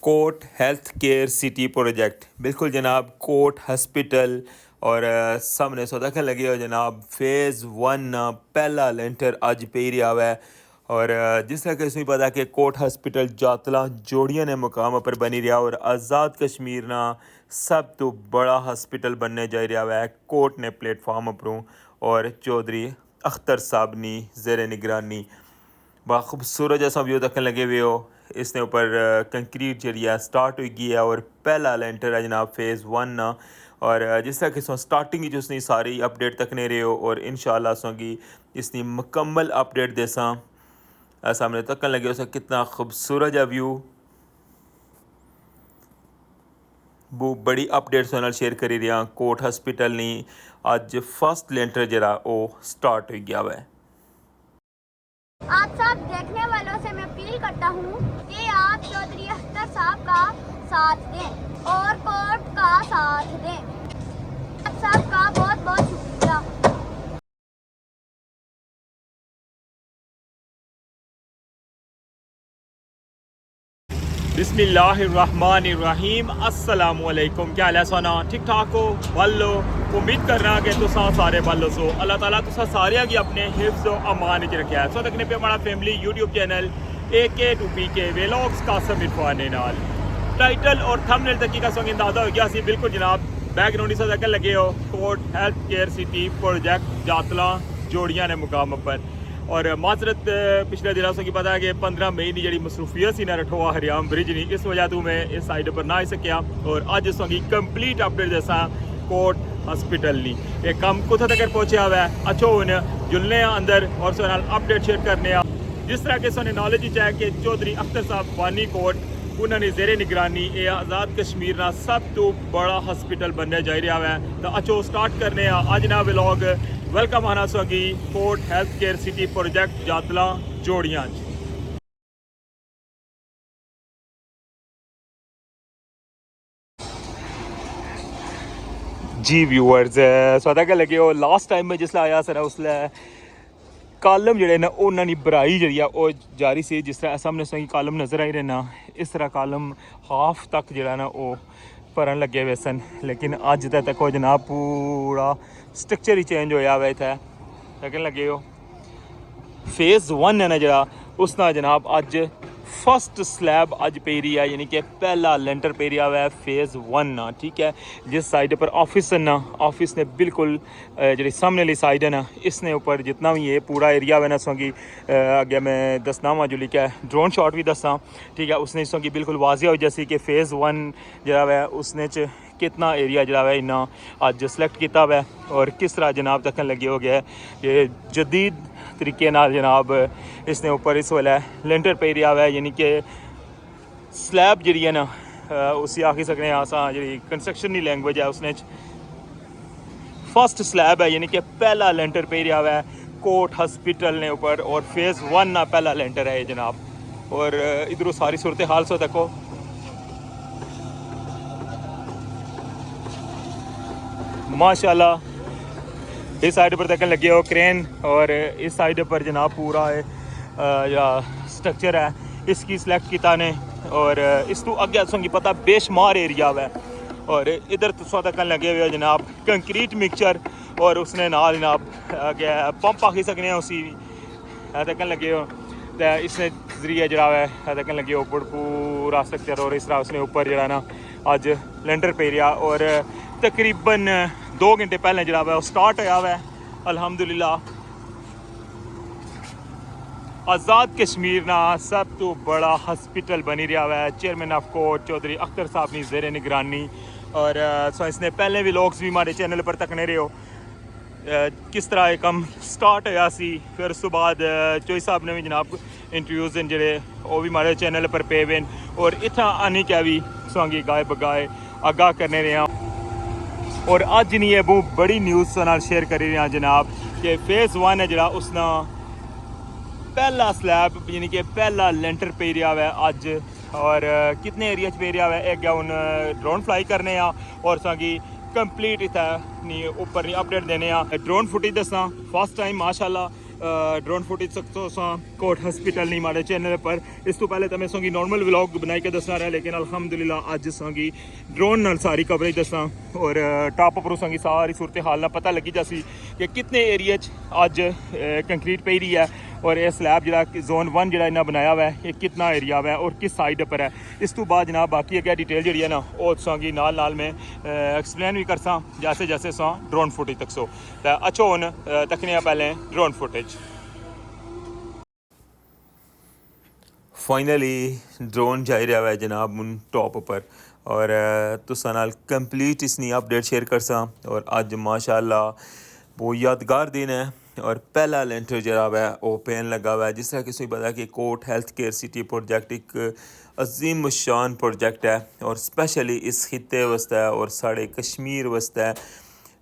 Coat health care city project बिल्कुल जनाब coat hospital और सामने सौदा लगे हो जनाब फेज़ 1 पहला लेंटर अज पे रहा हुआ है और जिस तरह कि पता कि कोट हॉस्पिटल जातला जोड़ियां ने मुकाम पर बनी रहा और आज़ाद कश्मीर ना सब तो बड़ा हॉस्पिटल बनने जा रहा हुआ है कोट ने प्लेटफॉर्म पर और चौधरी अख्तर साहब नी ज़ेर निगरानी खूबसूरत जैसा व्यू देखने लगे हुए हो। इसने ऊपर कंक्रीट जरिया स्टार्ट हो गई है और पहला लेंटर है जनाब फेज़ 1 ना और जिस तरह कि स्टार्टिंग ही उसने सारी अपडेट तकने रहे हो और इंशाल्लाह सोंगी इसने मुकम्मल अपडेट देसा सामने तकन लगे हो कितना खूबसूरत है व्यू वो बड़ी अपडेट सोनल शेयर करी रहा कोट हॉस्पिटल ने अज फर्स्ट लेंटर जरा वो स्टार्ट हो गया हुआ है। आप सब देखने वालों से मैं अपील करता हूँ कि आप चौधरी अख्तर साहब का साथ दें और कोर्ट का साथ दें। आप सबका बहुत बहुत शुक्रिया। बिस्मिल्लाहिर्रहमानिर्रहीम अस्सलामुअलैकुम। क्या हाल है सोना? ठीक ठाक हो बल्लो? उम्मीद कर रहा कि तुसा सारे बल्लो सो अल्लाह ताला तुसा सारे की अपने हिफ्ज़ व अमान च रखा है। सो देखने पे हमारा family YouTube channel AK2PK vlogs Qasim Irfan नाल टाइटल और थंबनेल तक का संग अंदाजा हो गया सी बिल्कुल जनाब बैकग्राउंड से देखने लगे हो Kot health care city project Jatla जोड़ियां ने मुकाम पर और माजरत पिछले दिनों से पता है कि 15 मई की जी मसरूफियत सी ना रठोआ हरियाम ब्रिज नहीं इस वजह तो मैं इस साइड पर ना आ सकिया और अज सोंगी कंप्लीट अपडेट जैसा कोट हॉस्पिटल नी ये कम कुछ तक पहुंचा हुआ है। अच्छो हूँ जुलने अंदर और सो अपडेट शेयर करने जिस तरह के सोने नॉलेज है कि चौधरी अख्तर साहब बानी कोट उन्होंने ज़ेरे निगरानी ये आज़ाद कश्मीर ना सब तो बड़ा हॉस्पिटल बनने जा रहा है। तो अच्छो स्टार्ट करने अज ना व्लॉग वेलकम आना सोगी Kot health care city project Jatla जोड़ियां। जी व्यूअर्स सौदा क्या लगे हो लास्ट टाइम में जिसले आया सर उसले कालम जड़े ना उन्होंने बराई जी जारी सी जिस तरह सामने सही कालम नज़र आई रहे ना इस तरह कालम हाफ तक जड़ा ना वो भरन लगे हुए सन लेकिन अज तक वो जनाब पूरा स्ट्रक्चर ही चेंज होया हुआ इतना लगन लगे हो। फेज़ 1 है ना जरा उसना जनाब अज फर्स्ट स्लैब अज पे रही है यानी कि पहला लेंटर पे रहा हुआ है फेज़ 1 ना ठीक है। जिस साइड पर ऑफिस है ना ऑफिस ने बिल्कुल जी सामने वाली साइड है ना इसने ऊपर जितना भी ये पूरा एरिया है ना सोंगी अगे मैं दसना वा जो लिखा है ड्रोन शॉट भी दसा ठीक है उसने सोंगी बिल्कुल वाजिया हो जैसी कि फेज़ 1 जरा है उसने कितना एरिया जरा है इन्ना अज सिलेक्ट किया हुआ है और किस तरह जनाब तक लगे हो गया है कि जदीद तरीके नाल जनाब इसने ऊपर इस वाला लेंटर पे रहा हुआ है यानी कि स्लैब जी है ना उसी आखी सकते हैं असा जी कंस्ट्रक्शन की लैंग्वेज है उसने फर्स्ट स्लैब है यानी कि पहला लेंटर पे रहा हुआ है कोट हॉस्पिटल ने ऊपर और फेज़ 1 ना पहला लेंटर है जनाब। और इधरों सारी सूरत हाल सो देखो माशाल्लाह इस साइड पर तक लगे हो क्रेन और इस साइड पर जनाब पूरा या स्ट्रक्चर है इसकी सिलेक्ट किया ने और इस तो अगे संगी पता बेशुमार एरिया है और इधर तुसा तक लगे हुए जनाब कंक्रीट मिक्सचर और उसने नाल जनाब अगे पंप आखी सकने हैं उसी तक लगे हो तो इसने जरिए जरा है तक लगे हो पूरा स्ट्रक्चर और इस तरह उसने ऊपर जरा ना अज लेंटर पे रहा और तकरीबन 2 घंटे पहले जरा है स्टार्ट होया हुआ है अल्हम्दुलिल्लाह। आज़ाद कश्मीर ना सब तो बड़ा हॉस्पिटल बनी रहा हुआ है chairman of court Chaudhry Akhtar साहब की ज़ेर निगरानी और सो इसने पहले भी लोग भी हमारे चैनल पर तकने रहे हो किस तरह एक कम स्टार्ट होया सी फिर उस बाद चोई साहब ने भी जनाब इंटरव्यूज़ जेह्ड़े वो भी हमारे चैनल पर पे हुए और इतना आनी क्या भी सोंगी गाए बगाए आगाह करने रहे हैं और अज नहीं है बहुत बड़ी न्यूज़ नाल शेयर करी रहे हैं जनाब कि फेज़ 1 है जरा उसना पहला स्लैब यानी कि पहला लेंटर पे रहा हुआ है अज और कितने एरिया पे रहा हुआ है एक हूँ ड्रोन फ्लाई करने और सोंगी कंप्लीट इतना नहीं ऊपर नहीं अपडेट देने ड्रोन फुटेज दसा फर्स्ट टाइम माशाल्लाह ड्रोन फुटेज तक तो कोट हॉस्पिटल नहीं माड़े चैनल पर। इस तो पहले तो मैं संगी नॉर्मल व्लॉग बनाई के दसना रहा, लेकिन अल्हम्दुलिल्लाह अज संगी ड्रोन नाल सारी कवरेज दसा और टॉप पर संगी सारी सूरत हाल ना पता लगी जासी कि कितने एरिया अज कंक्रीट पई रही है और यह स्लैब जरा जोन 1 जरा इन्हें बनाया हुआ है, ये कितना एरिया है और किस साइड पर है। इस तो बाद जनाब बाकी अगर डिटेल जी है ना वो संगी नाल नाल में एक्सप्लेन भी करसा जैसे जैसे सा ड्रोन फुटेज तक सो। तो अच्छो हूँ तकने पहले ड्रोन फुटेज। फाइनली ड्रोन जाई रहा है जनाब उन टॉप पर और तुसा नाल कंप्लीट इसनी अपडेट शेयर करसा। और अज माशाल्लाह वो यादगार दिन है और पहला लेंटर जरा है वो पेन लगा हुआ है। जिस तरह किसी पता कि Kot health care city project एक अजीम शान प्रोजेक्ट है और स्पेशली इस खिते वास्ते और साढ़े कश्मीर वास्ते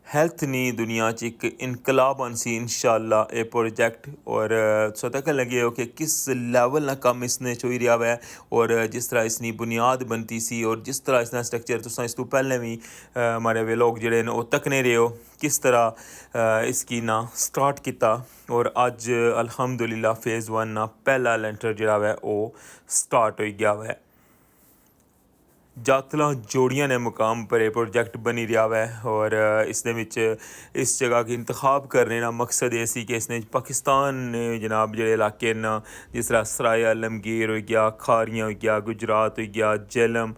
हेल्थ नी दुनिया च एक इनकलाब आनसी इंशाल्लाह ये प्रोजेक्ट। और सो तक लगे हो कि किस लेवल ना कम इसने चोई रहा है और जिस तरह इसनी बुनियाद बनती सी और जिस तरह इसका स्ट्रक्चर तुसा इस तो पहले भी हमारे वे लोग जड़े वो तकने रहे हो किस तरह इसकी ना स्टार्ट किया। और अज अल्हम्दुलिल्लाह फेज़ 1 ना पहला लेंटर जड़ा है वो स्टार्ट हो गया है। जातला जोड़ियां ने मुकाम पर यह प्रोजेक्ट बनी रहा है और इस जगह की इंतखाब करने का मकसद ये सी कि इसने पाकिस्तान ने जनाब जो इलाके न जिस तरह सराय आलमगीर हो गया, खारियां हो गया, गुजरात हो गया, जेलम,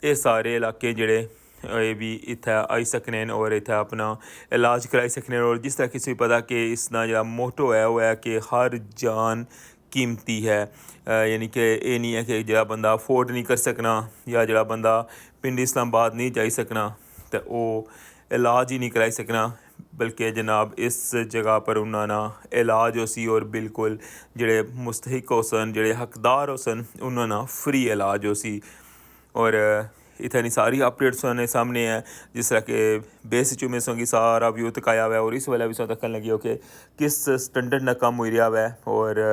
ये सारे इलाके जड़े ये भी इत्थै आई सकने और इत्थै अपना इलाज कराई सकने। और जिस तरह किसी पता कि इसका जो मोटो है वो है कि हर जान कीमती है, यानी कि ये नहीं है कि जो बंदा अफोर्ड नहीं कर सकना या जो बंदा पिंड इस्लामाबाद नहीं जाई सकना तो वो इलाज ही नहीं कराई सकना, बल्कि जनाब इस जगह पर उन्होंने इलाज हो सी और बिल्कुल जेड़े मुस्तहिक हो सन जेड़े हकदार हो सन उन्होंने फ्री इलाज हो सी। और इतनी सारी अपडेट्स ने सामने है जिस तरह के बेस चुमे की सारा व्यू तकाया हुआ है और इस वेले भी तकन लगी हो कि किस स्टैंडर्ड ना कम हो रहा है और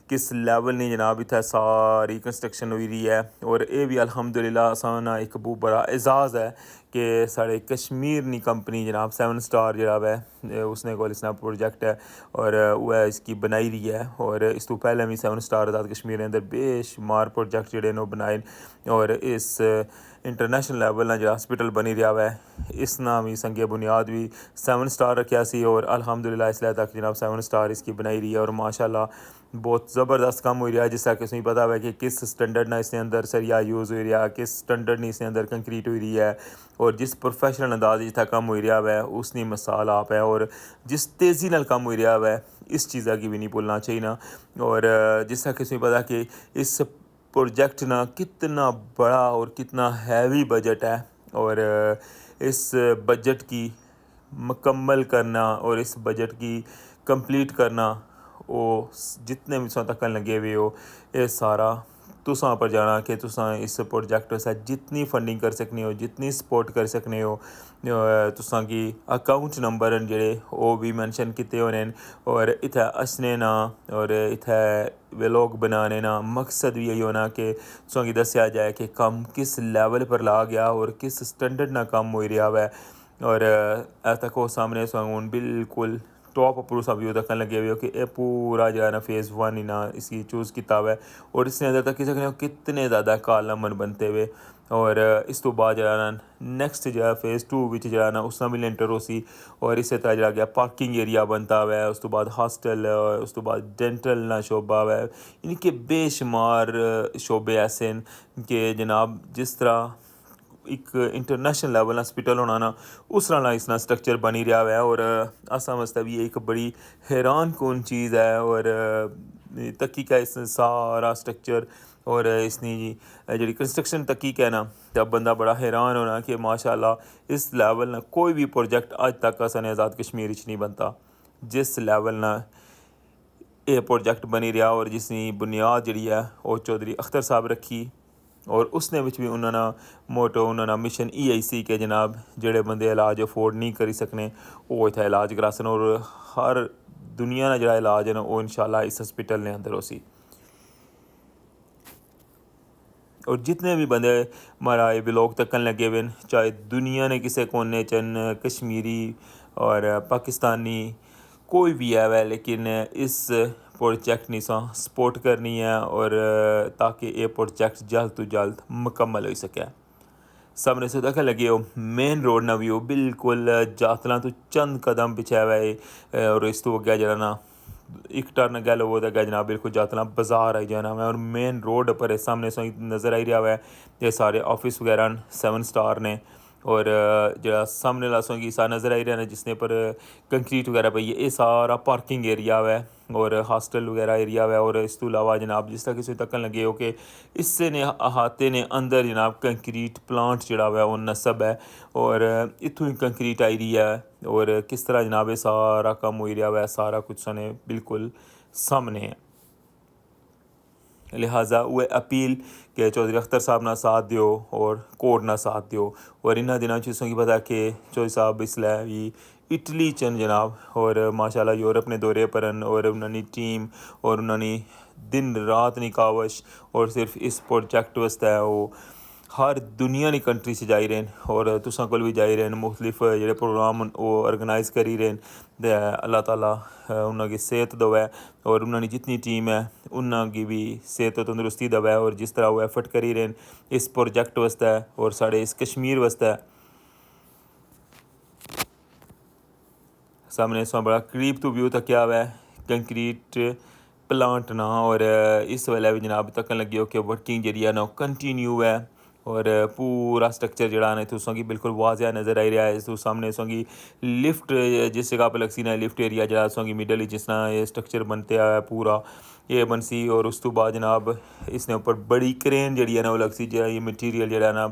किस लेवल ने जनाब इतना सारी कंस्ट्रक्शन हो रही है। और ये भी अल्हम्दुलिल्लाह साना एक बहुत बड़ा एजाज़ है कि साढ़े कश्मीर नी कंपनी जनाब 7 स्टार जरा है उसने को इसना प्रोजेक्ट है और वह इसकी बनाई रही है। और इस तो पहले भी 7 स्टार आज़ाद कश्मीर के अंदर बेशुमार प्रोजेक्ट जोड़े ने बनाए और इस इंटरनेशनल लेवल ना जो हॉस्पिटल बनी रहा है इसना भी संगे बुनियाद भी 7 स्टार रखा सी और अल्हम्दुलिल्लाह इसलिए तक जनाब 7 स्टार इसकी बनाई रही है। और माशाल्लाह बहुत ज़बरदस्त काम हो रहा है जिस तरह किसी पता है कि किस स्टैंडर्ड ना इसके अंदर सरिया यूज़ हो रहा है, किस स्टैंडर्ड ने इसके अंदर कंक्रीट हो रही है और जिस प्रोफेशनल अंदाज जितना कम हो रहा है उसकी मिसाल आप है। और जिस तेज़ी नाल कम हो रहा है इस चीज़ा की भी नहीं भूलना चाहिए ना। और जिस तरह किसी पता कि इस प्रोजेक्ट ना कितना बड़ा और कितना हैवी बजट है और इस बजट की मुकम्मल करना और इस बजट की कंप्लीट करना वो जितने भी तकन लगे हुए हो ये सारा तुसां पर जाना कि तुसां इस प्रोजेक्ट से जितनी फंडिंग कर सकने हो जितनी सपोर्ट कर सकने हो तुसां की अकाउंट नंबर जेड़े वो भी मैंशन किए होने और इत्थै असने ना और इत्थै व्लॉग बनाने ना मकसद भी यही होना कि तुसां की दस्या जाए कि कम किस लेवल पर ला गया और किस स्टैंडर्ड ना कम हो रहा है। और तक वो सामने हूँ बिल्कुल टॉप पर सब व्यू तक लगे हुए हो कि यह पूरा जो है ना फेज़ 1 ही ना इसकी चूज़ किया हुआ है और इसने अंदर तक किसी कितने ज़्यादा कालम बनते हुए। और इस तो बाद जो है ना नैक्सट जो है फेज़ 2 विच जो है ना उसमें भी लेंटर हो सी और इस तरह जरा गया पार्किंग एरिया बनता हुआ है, उस तो बाद हॉस्टल, उस तो बाद डेंटल ना शोबा हुआ है, इनके बेशुमार शोबे ऐसे हैं कि जनाब जिस तरह एक इंटरनेशनल लेवल हॉस्पिटल होना ना उस तरह इसना स्ट्रक्चर बनी रहा है। और असा वास्ते भी एक बड़ी हैरान कौन चीज़ है और तकी का इस सारा स्ट्रक्चर और इसनी जी कंस्ट्रक्शन तकी का ना जब बंदा बड़ा हैरान होना कि माशाल्लाह इस लेवल ना कोई भी प्रोजेक्ट आज तक असन आज़ाद कश्मीर नहीं बनता जिस लेवल ना ये प्रोजेक्ट बनी रहा और जिसकी बुनियाद जी है वो चौधरी अख्तर साहब रखी और उसने भी उन्होंने मोटो उन्होंने मिशन यही सी कि जनाब जेड़े बंदे इलाज अफोर्ड नहीं करी सकने वो इतना इलाज करा सन और हर दुनिया का जो इलाज है ना वो इंशाल्लाह इस हॉस्पिटल ने अंदर हो सी। और जितने भी बंदे हमारा ये ब्लॉग तकन लगे हुए चाहे दुनिया ने किसी कोने चन कश्मीरी और पाकिस्तानी कोई भी है लेकिन इस प्रोजेक्ट ने सपोर्ट करनी है और ताकि ये प्रोजेक्ट जल्द तो जल्द मुकम्मल हो सके। सामने से देखा लगे हो मेन रोड ना व्यू बिल्कुल जातला तो चंद कदम पिछे हुआ है और इस तो अग्गे जरा ना एक टर्न गल वो अग्गे जनाब बिल्कुल जातला बाजार आई जाना है और मेन रोड पर सामने से नज़र आई रहा है ये सारे ऑफिस वगैरह 7 स्टार ने और जो सामने लासों की सा नज़र आई रहा है जिसने पर कंक्रीट वगैरह पई है ये सारा पार्किंग एरिया है और हॉस्टल वगैरह एरिया है और इस तो अलावा जनाब जिस तरह किसी तकन लगे हो कि इससे ने अहाते ने अंदर जनाब कंक्रीट प्लांट जड़ा है वो नस्ब है और इतों ही कंक्रीट आई रही है और किस तरह जनाब सारा कम हो रहा है सारा कुछ सने बिल्कुल सामने है। लिहाजा वो अपील कि चौधरी अख्तर साहब ना साथ दियो और कोर्ट ना साथ दियो और इन्होंने दिनों चीज़ों की पता कि चौधरी साहब इसलिए भी इटली चन जनाब और माशाल्लाह यूरोप ने दौरे परन और उन्होंने टीम और उन्होंने दिन रात नहीं कावश और सिर्फ इस प्रोजेक्ट वास्ते वो हर दुनिया की कंट्री से जाई रहे और तुसा कोल भी जाई रहे मुख्तलिफ जो प्रोग्राम वो ऑर्गेनाइज करी रहे अल्लाह ताला उन्होंने सेहत दवे और उन्होंने जितनी टीम है उन्होंने भी सेहत तंदुरुस्ती दवे और जिस तरह वो एफर्ट करी रहे इस प्रोजेक्ट वास्ते और साढ़े इस कश्मीर वास्ते सामने सो बड़ा करीब तो व्यू तक हुआ है कंक्रीट प्लांट ना और इस वेले भी जनाब तकन लगे हो कि वर्किंग जी ना कंटिन्यू है और पूरा स्ट्रक्चर जड़ा है तुसों की बिल्कुल वाजिया नज़र आई रहा है तो सामने सोंगी लिफ्ट जिस जगह पर लगसी ना लिफ्ट एरिया जरा सोंगी मिडल जिस तरह ये स्ट्रक्चर बनते आया पूरा ये बनसी और उस तो बाद जनाब इसने ऊपर बड़ी क्रेन जी है ना वो लगसी जो ये मटीरियल जरा ना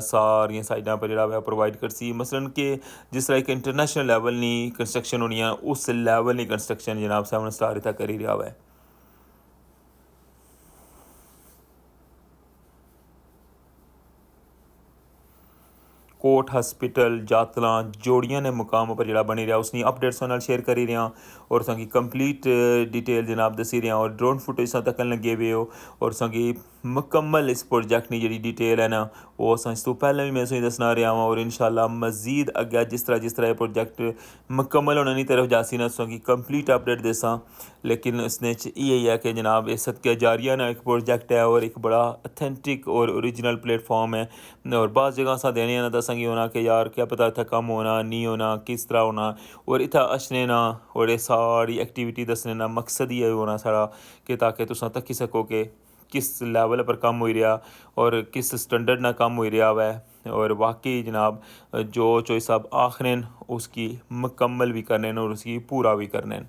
सारिया साइडा पर जरा प्रोवाइड करसी मसलन कि जिस तरह एक इंटरनेशनल लेवल नहीं कंस्ट्रक्शन होनी है उस लेवल नहीं कंस्ट्रक्शन जनाब सामने स्टार इतना करी रहा है। कोट हॉस्पिटल जातला जोड़ियां ने मुकाम पर जरा बनी रहा उसकी अपडेट्स नाल शेयर करी रहा और संगी कंप्लीट डिटेल जनाब दसी रहा और ड्रोन फुटेज तकन लगे हुए हो और संगी मुकम्मल इस प्रोजेक्ट की जी डिटेल है ना वो इस तो पहले भी मैं सही दसना रहा हूँ और इंशाल्लाह मजीद अगे जिस तरह प्रोजेक्ट मुकम्मल होने की तरफ जासी ना संगी कंप्लीट अपडेट देसा लेकिन इसने यही है कि जनाब ये सदके जारिया ना एक प्रोजेक्ट है और एक बड़ा अथेंटिक और ओरिजिनल प्लेटफॉर्म है और बाज़ जगह सा देने ना दसा होना कि यार क्या पता इतना कम होना नहीं होना किस तरह होना और इतना अचने ना और ये सारी एक्टिविटी दसने ना मकसद ही होना सारा कि ताकि तुम तकी सको कि किस लेवल पर कम हो रहा और किस स्टैंडर्ड ना कम हो रहा है और वाकई जनाब जो चोई साहब आखिर उसकी मुकम्मल भी करने और उसकी पूरा भी करने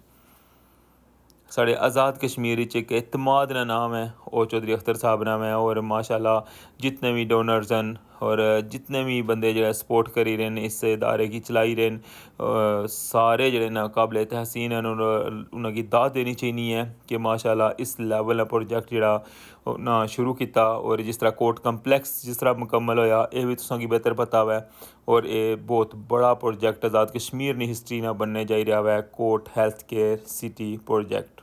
साढ़े आज़ाद कश्मीर एक एतमाद ना नाम है और चौधरी अख्तर साहब नाम है और माशाल्लाह जितने भी डोनर्स हैं और जितने भी बंदे जो सपोर्ट करी रहे हैं इस इदारे की चलाई रहे हैं सारे जो ना काबिल तहसीन हैं और उन्होंने दाद देनी चाहिए कि माशाल्लाह इस लेवल प्रोजेक्ट जरा ना शुरू किया और जिस तरह कोर्ट कंपलैक्स जिस तरह मुकम्मल होया ये भी तुसां की बेहतर पता है और ये बहुत बड़ा प्रोजेक्ट आज़ाद कश्मीर की हिस्ट्री ना बनने जा रहा है court health care city project.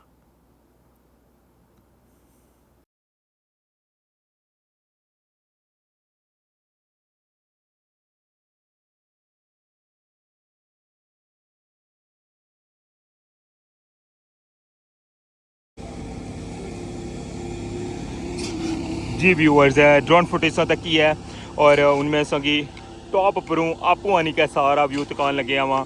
जी व्यूअर्स ड्रोन फुटेज तक की है और उनमें संगी टॉप परों आपू आनी का सारा व्यू तकान लगे वहाँ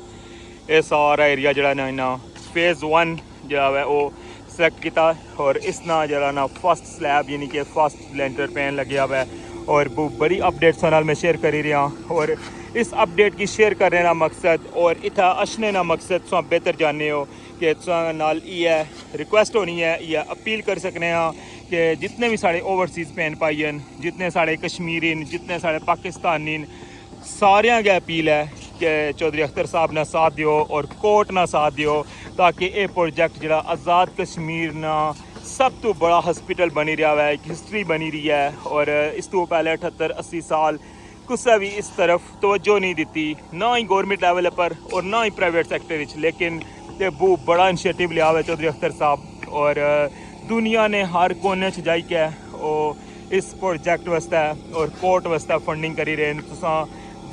ये सारा एरिया जरा ना इन्ना फेज़ 1 जरा है वो सिलेक्ट किया और इस ना जरा ना फर्स्ट स्लैब यानी कि फर्स्ट लेंटर पैन लगे हुआ है और वो बड़ी अपडेट्स नाल मैं शेयर करी रहा और इस अपडेट की शेयर करने का मकसद और इतना अशने का मकसद तुम बेहतर जाने हो कि नाल ये रिक्वेस्ट होनी है या अपील कर सकने हैं कि जितने भी साढ़े ओवरसीज़ भैन भाई हैं जितने साढ़े कश्मीरी जितने साढ़े पाकिस्तानी सारियां गै अपील है कि चौधरी अख्तर साहब ने साथ दियो और कोर्ट ना साथ दियो ताकि ये प्रोजेक्ट जरा आज़ाद कश्मीर ना सब तो बड़ा हॉस्पिटल बनी रहा है एक हिस्ट्री बनी रही है और इस तो पहले 78-80 साल कुछ भी इस तरफ तवज्जो नहीं दी ना ही गौरमेंट लेवल पर और ना ही प्राइवेट सेक्टर लेकिन ये बहुत बड़ा इनिशिएटिव लिया हुआ है चौधरी अख्तर साहब और दुनिया ने हर कोने च जाई के इस प्रोजेक्ट वास्ते और कोर्ट वास्ते फंडिंग करी रहे हैं। तुसां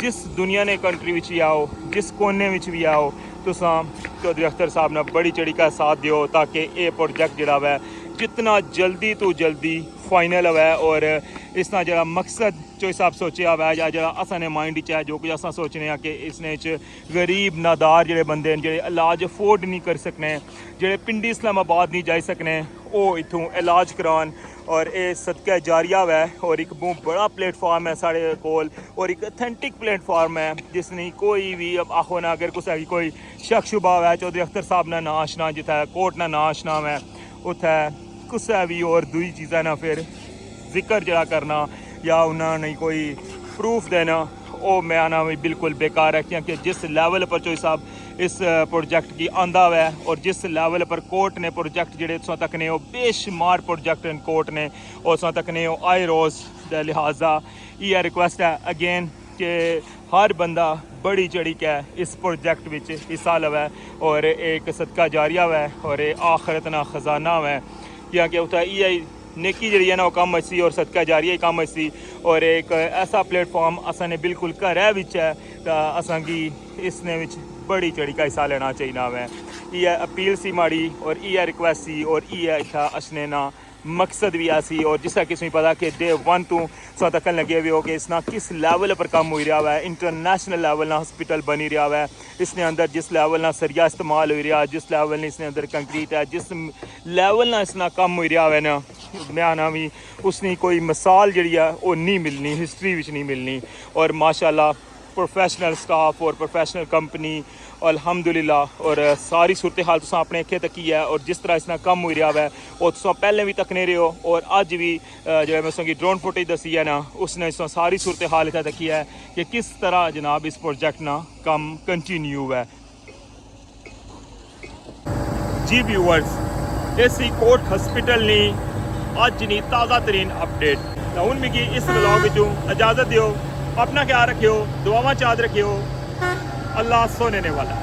जिस दुनिया ने कंट्री भी आओ जिस कोने भी आओ तुसां चौधरी अख्तर साहब ने बड़ी चढ़ी का साथ दियो ताकि ये प्रोजेक्ट जड़ा वै जितना जल्दी तो जल्दी फाइनल होवै और इसका जरा मकसद जो हिसाब सोचा हुआ है या जरा असाने माइंड च है जो कुछ अस सोचने कि इसने गरीब नादार जेह्ड़े बंदे न जेह्ड़े इलाज अफोर्ड नहीं कर सकने जेह्ड़े पिंडी इस्लामाबाद नहीं जाई सकने ओह् इत्थूं इलाज करान और ये सदका जारिया है और एक बहुत बड़ा प्लेटफार्म है साढ़े कोल और एक अथेंटिक प्लेटफार्म है जिसने कोई भी अब आखो ना अगर कुछ कोई शक शुबा है चौधरी अख्तर साहब ना आशना जित्थै कोर्ट ना आशना है उत्थै कुसै भी और दूई चीज़ा ना फिर जिक्र जरा करना या उन्होंने कोई प्रूफ देना वो मैं आना भी बिल्कुल बेकार है क्योंकि जिस लेवल पर चौधरी साहब इस प्रोजेक्ट की आंदा है और जिस लेवल पर कोर्ट ने प्रोजेक्ट जेह्ड़े तुसां तक ने बेशुमार प्रोजेक्ट न कोर्ट ने और तुसां तक ने आए रोज़ दे लिहाजा ये रिक्वेस्ट है अगेन कि हर बंदा बड़ी चढ़ी के इस प्रोजेक्ट विच हिस्सा लवै और एक सदका जारिया है और आखरत ना खजाना है क्योंकि उत्थै इ'यै नेकी जी है ना कम अच्छी और सदका जारिया ही कम अच्छी और एक ऐसा प्लेटफॉर्म असाने बिल्कुल घरै बिच है तो असांगी इसने विच बड़ी चढ़ी का हिस्सा लेना चाहिए मैं ये अपील सी माड़ी और ये रिक्वेस्ट सी और ये इतना अशने ना मकसद भी ऐसी और जिसका किसी पता कि डे 1 तो सौ तक लगे हुए हो कि इसना किस लेवल पर काम हो रहा है इंटरनेशनल लेवल ना हॉस्पिटल बनी रहा है इसने अंदर जिस लेवल ना सरिया इस्तेमाल हो रहा है जिस लेवल ने इसने अंदर कंक्रीट है जिस लेवल ना इसना कम हो रहा है ना मैं आना भी उसने कोई मिसाल जी है वो नहीं मिलनी हिस्ट्री विच नहीं मिलनी और माशाल्लाह प्रोफेशनल स्टाफ और प्रोफेशनल कंपनी अल्हम्दुलिल्लाह और सारी सूरत हाल तुम अपने अखे तकी है और जिस तरह इसना कम हो रहा है वो तुम पहले भी तकने रहे हो और अज भी जो मैं तुसेंगी ड्रोन फुटेज दसी है ना उसने इस सारी सूरत हाल इतना तकी है कि किस तरह जनाब इस प्रोजेक्ट ना कम कंटिन्यू है। जी व्यूअर्स इसी कोर्ट हॉस्पिटल ने अज नहीं ताज़ा तरीन अपडेट तो हूँ मिगी इस व्लॉग चों इजाज़त दियो अपना ख्याल रखियो दुआवां चाद रखियो अल्लाह सोने ने वाला।